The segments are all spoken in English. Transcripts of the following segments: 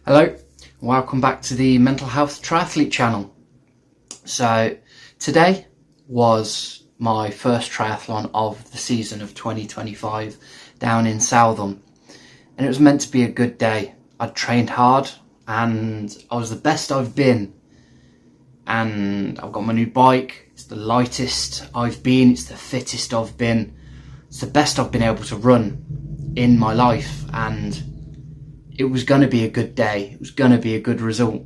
Hello, welcome back to the Mental.Health.Triathlete channel. So today was my first triathlon of the season of 2025 down in Southam, and it was meant to be a good day. I'd trained hard and I was the best I've been, and I've got my new bike. It's the lightest I've been, it's the fittest I've been, it's the best I've been able to run in my life, and it was going to be a good day. It was going to be a good result.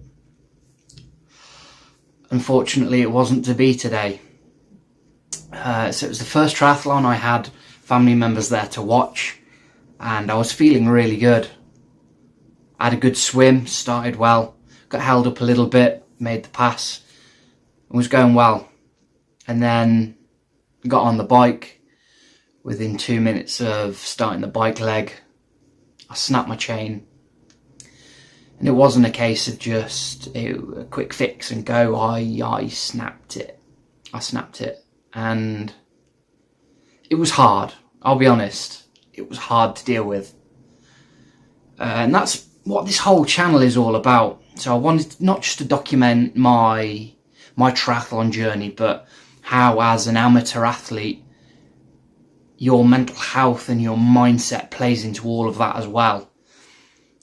Unfortunately, it wasn't to be today. So it was the first triathlon. I had family members there to watch, and I was feeling really good. I had a good swim, started well, got held up a little bit, made the pass, and was going well. And then got on the bike. Within 2 minutes of starting the bike leg, I snapped my chain. And it wasn't a case of just a quick fix and go. I snapped it. And it was hard. I'll be honest. It was hard to deal with. And that's what this whole channel is all about. So I wanted not just to document my triathlon journey, but how as an amateur athlete, your mental health and your mindset plays into all of that as well.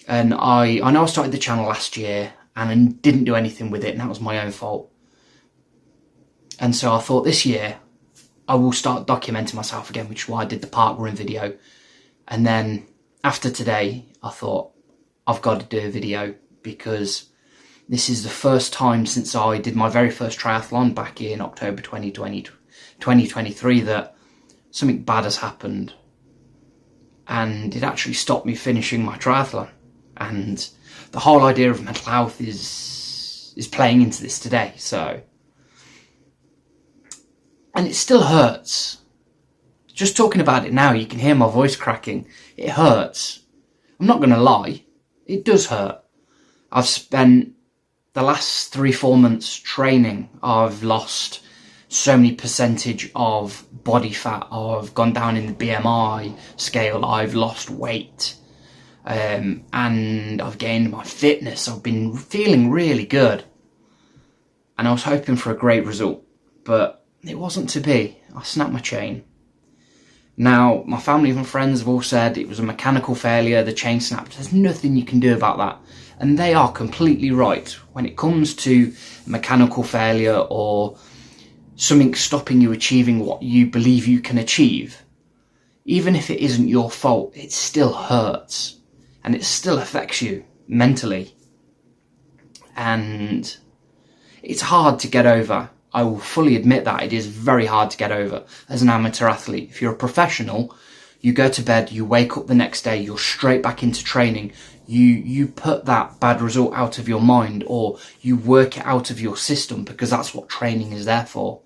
And I know I started the channel last year and I didn't do anything with it, and that was my own fault. And so I thought this year I will start documenting myself again, which is why I did the parkrun video. And then after today, I thought I've got to do a video, because this is the first time since I did my very first triathlon back in October 2023 that something bad has happened. And it actually stopped me finishing my triathlon. And the whole idea of mental health is playing into this today. So, and it still hurts. Just talking about it now, you can hear my voice cracking. It hurts. I'm not going to lie. It does hurt. I've spent the last 3-4 months training. I've lost so many percentage of body fat. I've gone down in the BMI scale. I've lost weight. And I've gained my fitness. I've been feeling really good. And I was hoping for a great result, but it wasn't to be. I snapped my chain. Now, my family and friends have all said it was a mechanical failure, the chain snapped. There's nothing you can do about that. And they are completely right. When it comes to mechanical failure or something stopping you achieving what you believe you can achieve, even if it isn't your fault, it still hurts. And it still affects you mentally. And it's hard to get over. I will fully admit that it is very hard to get over as an amateur athlete. If you're a professional, you go to bed, you wake up the next day, you're straight back into training. You put that bad result out of your mind, or you work it out of your system, because that's what training is there for.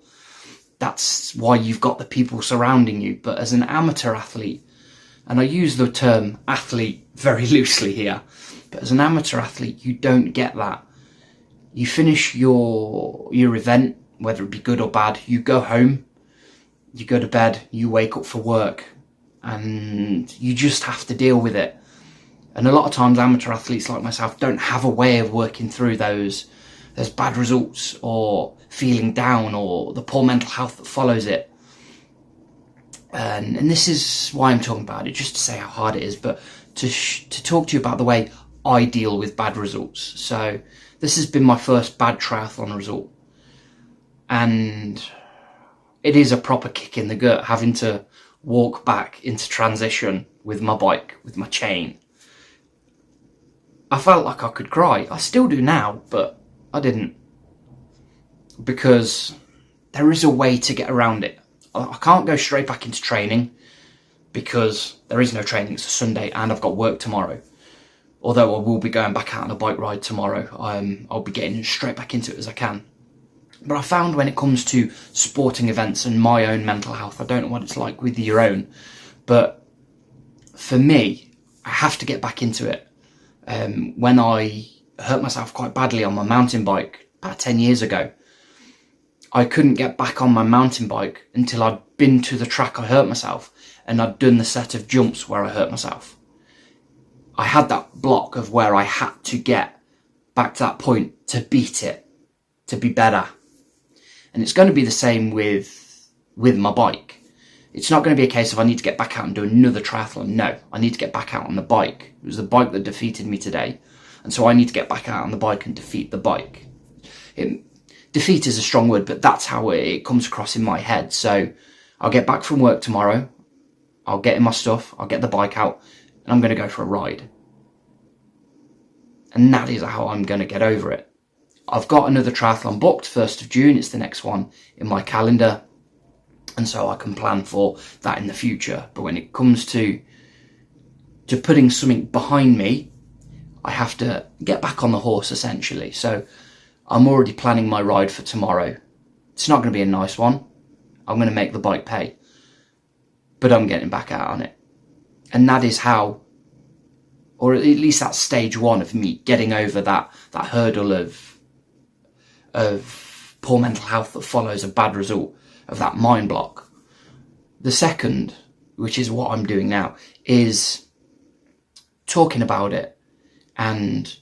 That's why you've got the people surrounding you. But as an amateur athlete, and I use the term athlete very loosely here, but as an amateur athlete, you don't get that. You finish your event, whether it be good or bad, you go home, you go to bed, you wake up for work, and you just have to deal with it. And a lot of times amateur athletes like myself don't have a way of working through those bad results, or feeling down, or the poor mental health that follows it. And this is why I'm talking about it, just to say how hard it is, but to talk to you about the way I deal with bad results. So this has been my first bad triathlon result, and it is a proper kick in the gut having to walk back into transition with my bike, with my chain. I felt like I could cry. I still do now, but I didn't, because there is a way to get around it. I can't go straight back into training, because there is no training. It's a Sunday and I've got work tomorrow. Although I will be going back out on a bike ride tomorrow. I'll be getting straight back into it as I can. But I found when it comes to sporting events and my own mental health, I don't know what it's like with your own, but for me, I have to get back into it. When I hurt myself quite badly on my mountain bike about 10 years ago, I couldn't get back on my mountain bike until I'd been to the track I hurt myself, and I'd done the set of jumps where I hurt myself. I had that block of where I had to get back to that point to beat it, to be better. And it's going to be the same with my bike. It's not going to be a case of I need to get back out and do another triathlon. No, I need to get back out on the bike. It was the bike that defeated me today. And so I need to get back out on the bike and defeat the bike. Defeat is a strong word, but that's how it comes across in my head. So I'll get back from work tomorrow. I'll get in my stuff. I'll get the bike out and I'm going to go for a ride. And that is how I'm going to get over it. I've got another triathlon booked, 1st of June. It's the next one in my calendar. And so I can plan for that in the future. But when it comes to putting something behind me, I have to get back on the horse, essentially. So I'm already planning my ride for tomorrow. It's not going to be a nice one. I'm going to make the bike pay. But I'm getting back out on it. And that is how, or at least that's stage one of me getting over that hurdle of poor mental health that follows a bad result, of that mind block. The second, which is what I'm doing now, is talking about it and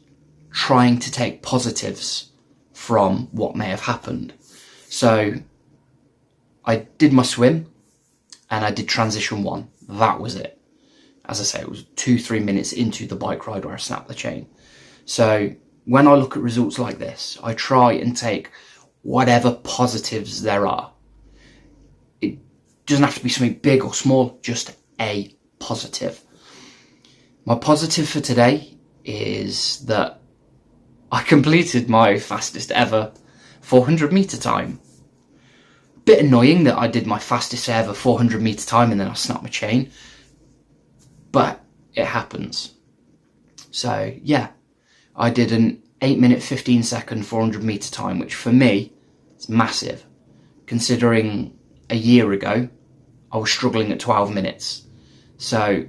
trying to take positives from what may have happened. So I did my swim and I did transition 1. That was it. As I say, it was 2-3 minutes into the bike ride where I snapped the chain. So when I look at results like this, I try and take whatever positives there are. It doesn't have to be something big or small, just a positive. My positive for today is that I completed my fastest ever 400 meter time. Bit annoying that I did my fastest ever 400 meter time and then I snapped my chain, but it happens. So yeah, I did an 8-minute 15-second 400 meter time, which for me is massive, considering a year ago I was struggling at 12 minutes. So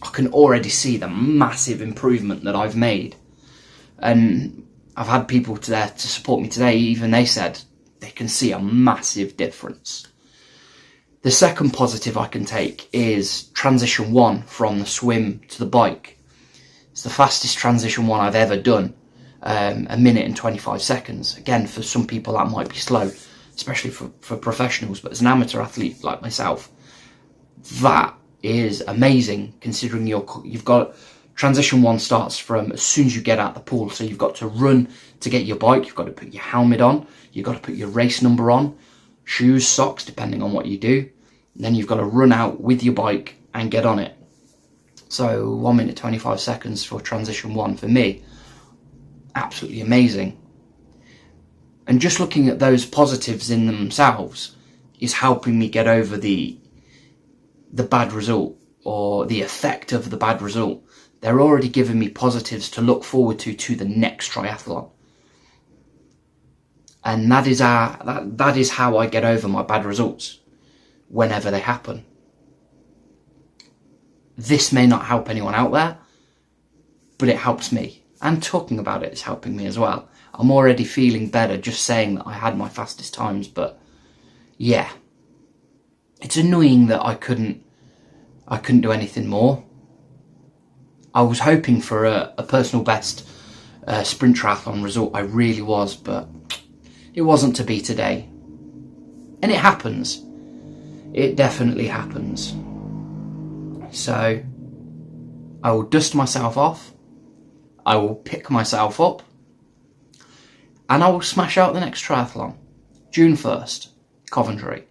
I can already see the massive improvement that I've made. And I've had people there to support me today, even they said they can see a massive difference. The second positive I can take is transition 1 from the swim to the bike. It's the fastest transition 1 I've ever done, 1 minute and 25 seconds. Again, for some people that might be slow, especially for professionals, but as an amateur athlete like myself, that is amazing, considering you've got transition 1 starts from as soon as you get out the pool. So you've got to run to get your bike, you've got to put your helmet on, you've got to put your race number on, shoes, socks, depending on what you do. And then you've got to run out with your bike and get on it. So 1 minute 25 seconds for transition 1 for me, absolutely amazing. And just looking at those positives in themselves is helping me get over the bad result, or the effect of the bad result. They're already giving me positives to look forward to the next triathlon. And that is how I get over my bad results whenever they happen. This may not help anyone out there, but it helps me. And talking about it is helping me as well. I'm already feeling better just saying that I had my fastest times, but yeah. It's annoying that I couldn't do anything more. I was hoping for a personal best sprint triathlon result, I really was, but it wasn't to be today. And it happens. It definitely happens. So I will dust myself off, I will pick myself up, and I will smash out the next triathlon. June 1st, Coventry.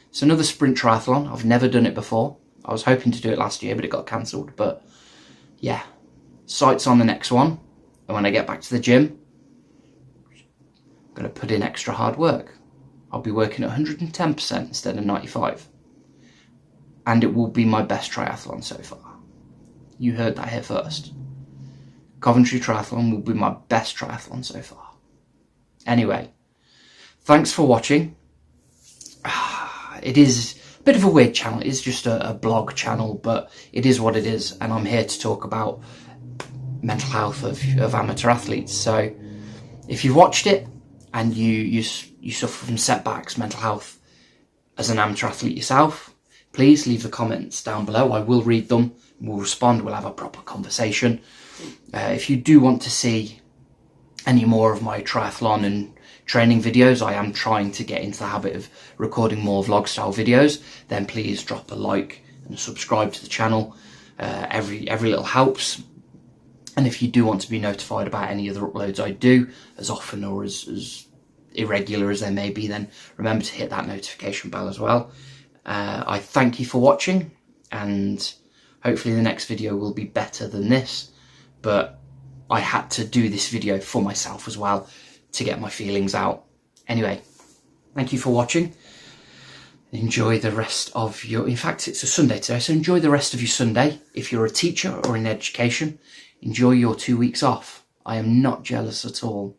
It's another sprint triathlon. I've never done it before. I was hoping to do it last year, but it got cancelled. But yeah, sights on the next one. And when I get back to the gym, I'm going to put in extra hard work. I'll be working at 110% instead of 95%. And it will be my best triathlon so far. You heard that here first. Coventry Triathlon will be my best triathlon so far. Anyway, thanks for watching. It is a bit of a weird channel. It's just a blog channel, but it is what it is. And I'm here to talk about mental health of amateur athletes. So if you've watched it and you suffer from setbacks, mental health as an amateur athlete yourself, please leave the comments down below. I will read them, we'll respond, we'll have a proper conversation. If you do want to see any more of my triathlon and training videos, I am trying to get into the habit of recording more vlog style videos, then please drop a like and subscribe to the channel. Every little helps. And if you do want to be notified about any other uploads I do, as often or as irregular as they may be, then remember to hit that notification bell as well. I thank you for watching, and hopefully the next video will be better than this, but I had to do this video for myself as well to get my feelings out. Anyway, thank you for watching. Enjoy the rest of your, in fact it's a Sunday today, so enjoy the rest of your Sunday. If you're a teacher or in education, enjoy your 2 weeks off. I am not jealous at all.